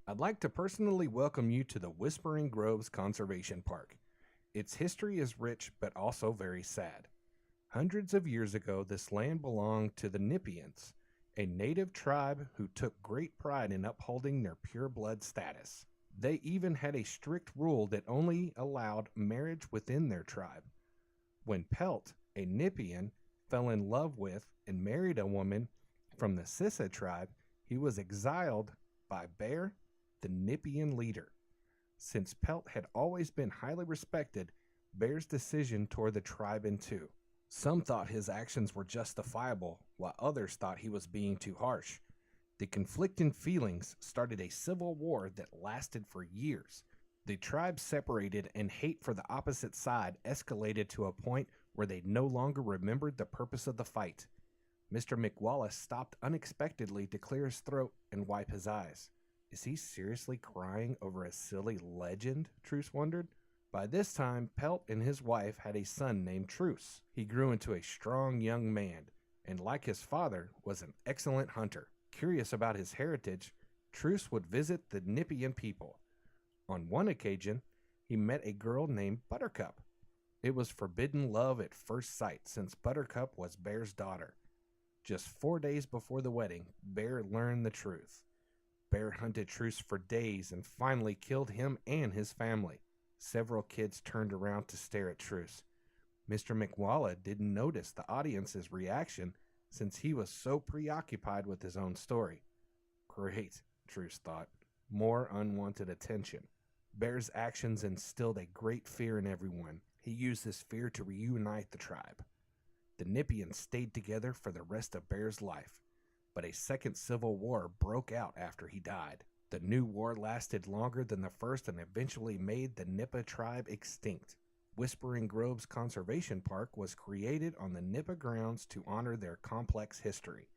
I'd like to personally welcome you to the Whispering Groves Conservation Park. Its history is rich but also very sad. Hundreds of years ago, this land belonged to the Nipians, a native tribe who took great pride in upholding their pure blood status. They even had a strict rule that only allowed marriage within their tribe. When Pelt, a Nipian, fell in love with and married a woman from the Sissa tribe, he was exiled by Bear, the Nipian leader. Since Pelt had always been highly respected, Bear's decision tore the tribe in two. Some thought his actions were justifiable, while others thought he was being too harsh. The conflicting feelings started a civil war that lasted for years. The tribes separated, and hate for the opposite side escalated to a point where they no longer remembered the purpose of the fight. Mr. McWallace stopped unexpectedly to clear his throat and wipe his eyes. Is he seriously crying over a silly legend? Truce wondered. By this time, Pelt and his wife had a son named Truce. He grew into a strong young man, and like his father, was an excellent hunter. Curious about his heritage, Truce would visit the Nipian people. On one occasion, he met a girl named Buttercup. It was forbidden love at first sight, since Buttercup was Bear's daughter. Just 4 days before the wedding, Bear learned the truth. Bear hunted Truce for days and finally killed him and his family. Several kids turned around to stare at Truce. Mr. McWalla didn't notice the audience's reaction since he was so preoccupied with his own story. Great, Truce thought. More unwanted attention. Bear's actions instilled a great fear in everyone. He used this fear to reunite the tribe. The Nipians stayed together for the rest of Bear's life, but a second civil war broke out after he died. The new war lasted longer than the first and eventually made the Nipa tribe extinct. Whispering Groves Conservation Park was created on the Nipa grounds to honor their complex history.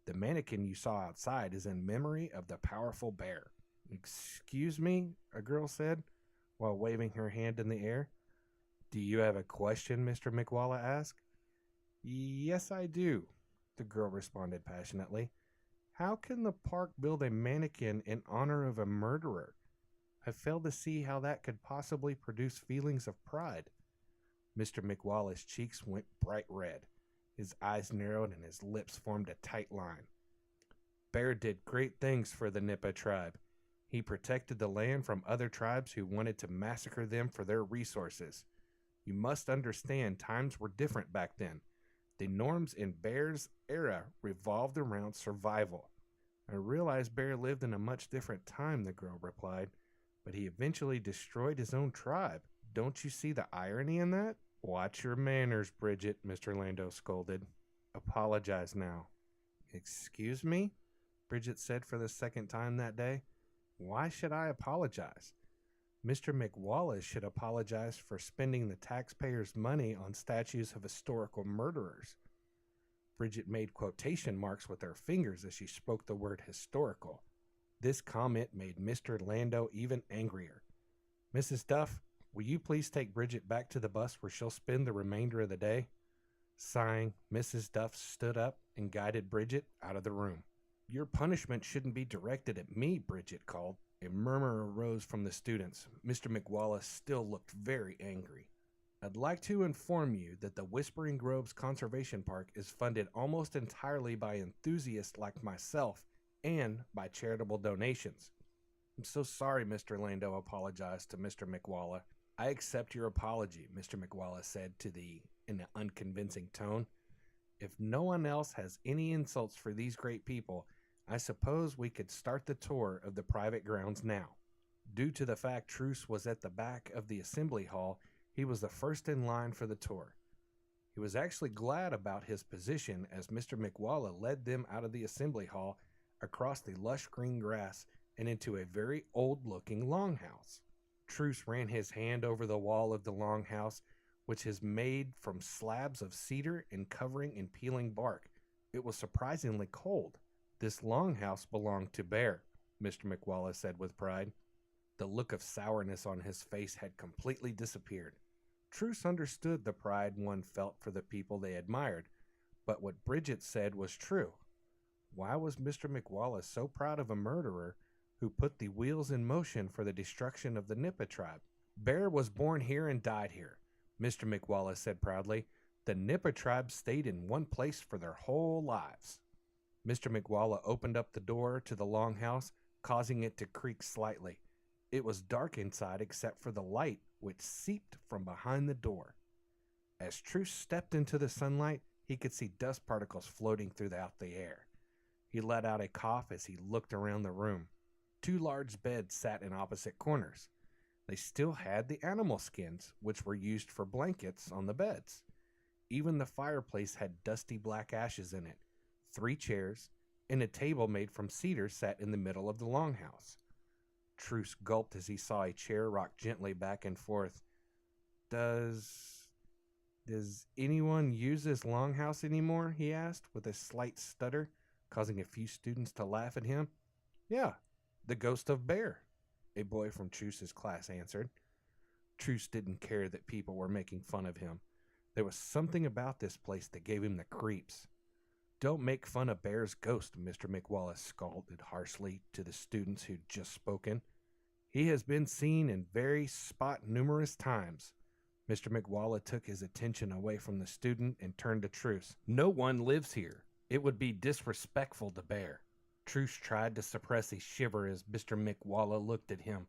The mannequin you saw outside is in memory of the powerful bear. Excuse me, a girl said, while waving her hand in the air. Do you have a question? Mr. McWalla asked. Yes, I do, the girl responded passionately. How can the park build a mannequin in honor of a murderer? I fail to see how that could possibly produce feelings of pride. Mr. McWalla's cheeks went bright red. His eyes narrowed and his lips formed a tight line. Bear did great things for the Nipa tribe. He protected the land from other tribes who wanted to massacre them for their resources. You must understand times were different back then. The norms in Bear's era revolved around survival. I realize Bear lived in a much different time, the girl replied, but he eventually destroyed his own tribe. Don't you see the irony in that? Watch your manners, Bridget, Mr. Lando scolded. Apologize now. Excuse me? Bridget said for the second time that day. Why should I apologize? Mr. McWallace should apologize for spending the taxpayers' money on statues of historical murderers. Bridget made quotation marks with her fingers as she spoke the word historical. This comment made Mr. Lando even angrier. Mrs. Duff, will you please take Bridget back to the bus where she'll spend the remainder of the day? Sighing, Mrs. Duff stood up and guided Bridget out of the room. Your punishment shouldn't be directed at me, Bridget called. A murmur arose from the students. Mr. McWallace still looked very angry. I'd like to inform you that the Whispering Groves Conservation Park is funded almost entirely by enthusiasts like myself and by charitable donations. I'm so sorry, Mr. Lando apologized to Mr. McWalla. I accept your apology, Mr. McWalla said in an unconvincing tone. If no one else has any insults for these great people, I suppose we could start the tour of the private grounds now. Due to the fact Truce was at the back of the assembly hall, he was the first in line for the tour. He was actually glad about his position as Mr. McWalla led them out of the assembly hall, across the lush green grass, and into a very old-looking longhouse. Truce ran his hand over the wall of the longhouse, which is made from slabs of cedar and covering in peeling bark. It was surprisingly cold. This longhouse belonged to Bear, Mr. McWalla said with pride. The look of sourness on his face had completely disappeared. Truce understood the pride one felt for the people they admired, but what Bridget said was true. Why was Mr. McWalla so proud of a murderer who put the wheels in motion for the destruction of the Nippa tribe. Bear was born here and died here, Mr. McWallace said proudly. The Nippa tribe stayed in one place for their whole lives. Mr. McWalla opened up the door to the longhouse, causing it to creak slightly. It was dark inside except for the light which seeped from behind the door. As Truce stepped into the sunlight, he could see dust particles floating throughout the air. He let out a cough as he looked around the room. 2 large beds sat in opposite corners. They still had the animal skins, which were used for blankets on the beds. Even the fireplace had dusty black ashes in it. 3 chairs and a table made from cedar sat in the middle of the longhouse. Truce gulped as he saw a chair rock gently back and forth. Does anyone use this longhouse anymore? He asked with a slight stutter, causing a few students to laugh at him. Yeah, the ghost of Bear, a boy from Truce's class answered. Truce didn't care that people were making fun of him. There was something about this place that gave him the creeps. Don't make fun of Bear's ghost, Mr. McWallace scolded harshly to the students who'd just spoken. He has been seen in very spot numerous times. Mr. McWalla took his attention away from the student and turned to Truce. No one lives here. It would be disrespectful to Bear. Truce tried to suppress a shiver as Mr. McWalla looked at him.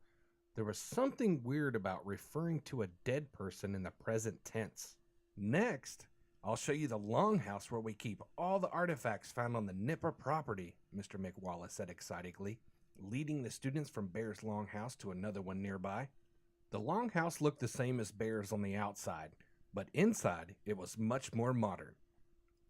There was something weird about referring to a dead person in the present tense. Next, I'll show you the longhouse where we keep all the artifacts found on the Nippa property, Mr. McWalla said excitedly, leading the students from Bear's longhouse to another one nearby. The longhouse looked the same as Bear's on the outside, but inside it was much more modern.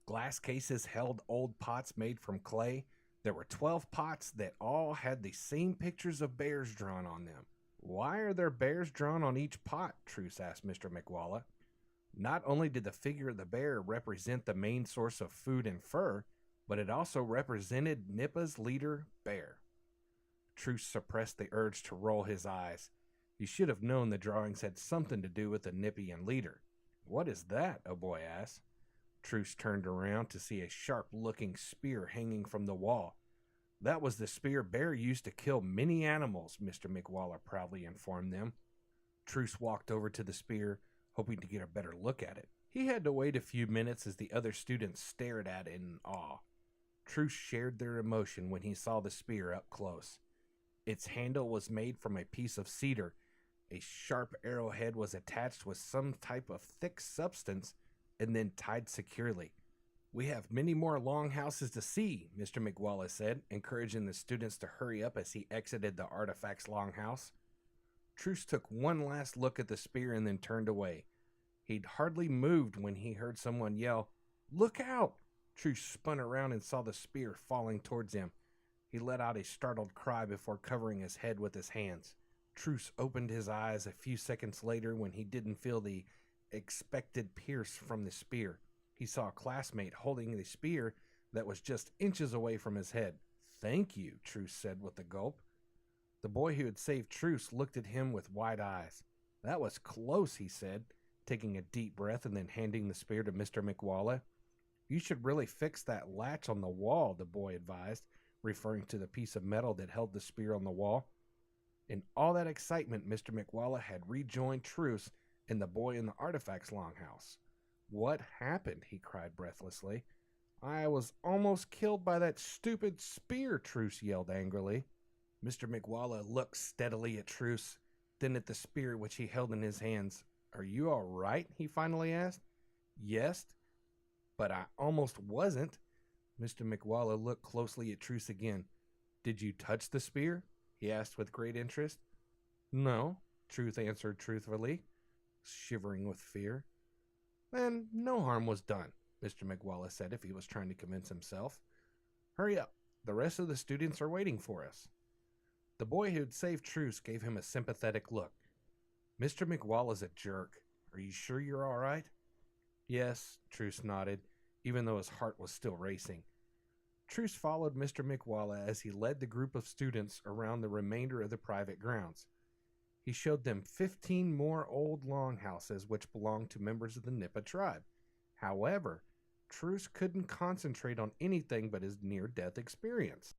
Glass cases held old pots made from clay. There were 12 pots that all had the same pictures of bears drawn on them. Why are there bears drawn on each pot? Truce asked Mr. McWalla. Not only did the figure of the bear represent the main source of food and fur, but it also represented Nippa's leader, Bear. Truce suppressed the urge to roll his eyes. He should have known the drawings had something to do with the Nippian leader. What is that? A boy asked. Truce turned around to see a sharp-looking spear hanging from the wall. That was the spear Bear used to kill many animals, Mr. McWalla proudly informed them. Truce walked over to the spear, hoping to get a better look at it. He had to wait a few minutes as the other students stared at it in awe. Truce shared their emotion when he saw the spear up close. Its handle was made from a piece of cedar. A sharp arrowhead was attached with some type of thick substance and then tied securely. We have many more longhouses to see, Mr. McWalla said, encouraging the students to hurry up as he exited the artifact's longhouse. Truce took one last look at the spear and then turned away. He'd hardly moved when he heard someone yell, "Look out!" Truce spun around and saw the spear falling towards him. He let out a startled cry before covering his head with his hands. Truce opened his eyes a few seconds later when he didn't feel the expected pierce from the spear. He saw a classmate holding the spear that was just inches away from his head. "Thank you," Truce said with a gulp. The boy who had saved Truce looked at him with wide eyes. "That was close," he said, taking a deep breath and then handing the spear to Mr. McWalla. "You should really fix that latch on the wall," the boy advised, referring to the piece of metal that held the spear on the wall. In all that excitement, Mr. McWalla had rejoined Truce and the boy in the artifacts longhouse. "What happened?" he cried breathlessly. "I was almost killed by that stupid spear," Truce yelled angrily. Mr. McWalla looked steadily at Truce, then at the spear which he held in his hands. "Are you all right?" he finally asked. "Yes, but I almost wasn't." Mr. McWalla looked closely at Truce again. "Did you touch the spear?" he asked with great interest. "No," Truce answered truthfully, shivering with fear. "Then no harm was done," Mr. McWalla said as if he was trying to convince himself. "Hurry up. The rest of the students are waiting for us." The boy who had saved Truce gave him a sympathetic look. "Mr. McWalla's a jerk. Are you sure you're all right?" "Yes," Truce nodded, even though his heart was still racing. Truce followed Mr. McWalla as he led the group of students around the remainder of the private grounds. He showed them 15 more old longhouses which belonged to members of the Nippa tribe. However, Truce couldn't concentrate on anything but his near-death experience.